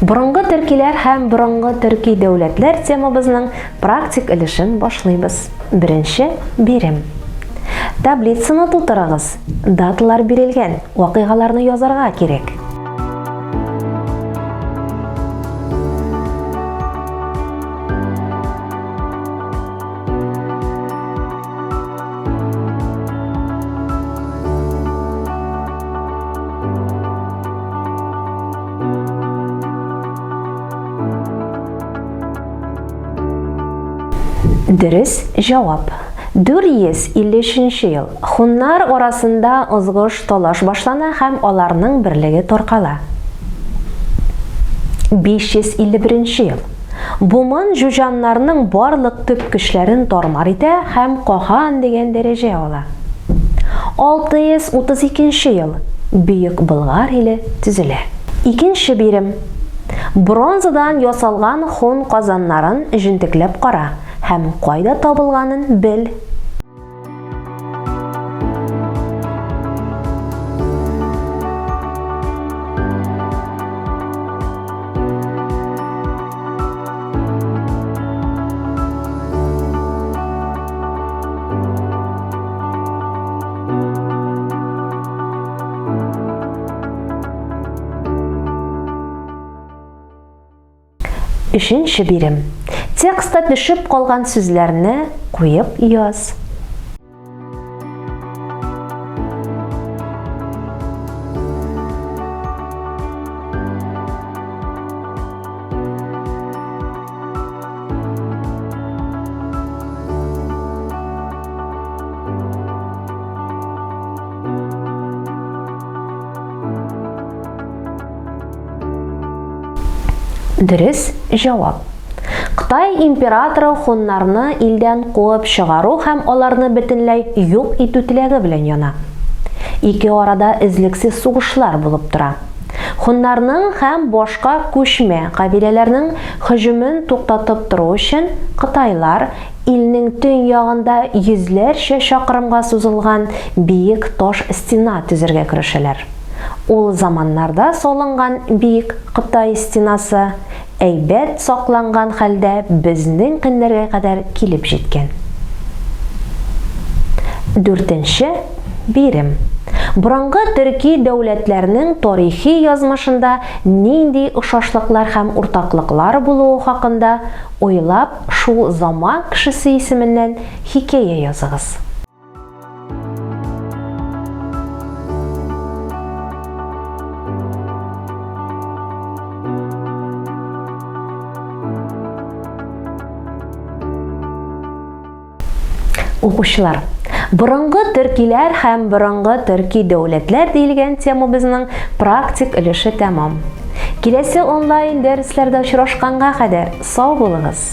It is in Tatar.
Борынгы төркиләр һәм борынгы төрки дәүләтләр темабызның практик өлешен башлыйбыз. Беренче бирем. Таблицаны тутырыгыз. Даталар бирелгән, вакыйгаларны язарга кирәк. Дөрес җавап. 453 ел. Хуннар арасында ызгыш талаш башлана һәм аларның берлеге таркала. 551 ел. Буман җуҗаннарның барлык төп көчләрен тармар итә һәм каһан дигән дәрәҗә ала. 632 ел. Бөек Болгар иле төзелә. Икенче бирем. Бронзадан ясалган хон казаннарын җентекләп кара һәм кайда табылганын бел. Өченче бирем. Текстта төшеп калган сүзләрне куеп яз. Дөрес җавап. Кытай императоры хуннарны илдән куып чыгару һәм аларны бөтенләй юк итү теләге белән яна. Ике арада излексез сугышлар булып тора. Хуннарның һәм башка күчмә кабиләләрнең һөҗүмен туктатып тору өчен кытайлар илнең төн ягында йөзләрчә чакрымга сузылган биек таш стена төзергә керешәләр. Ул заманнарда салынган биек Кытай стенасы әйбәт сакланган хәлдә безнең көннәргә кадәр килеп җиткән. Дүртенче бирем. Борынгы төрки дәүләтләрнең тарихи язмышында нинди охшашлыклар һәм уртаклыклар булуы хакында уйлап, шул заман кешесе исеменнән хикәя языгыз. Укучылар, борынгы төркиләр һәм борынгы төрки дәүләтләр диелгән темабызның практик өлеше тәмам. Киләсе онлайн дәресләрдә очрашканга кадәр сау булыгыз.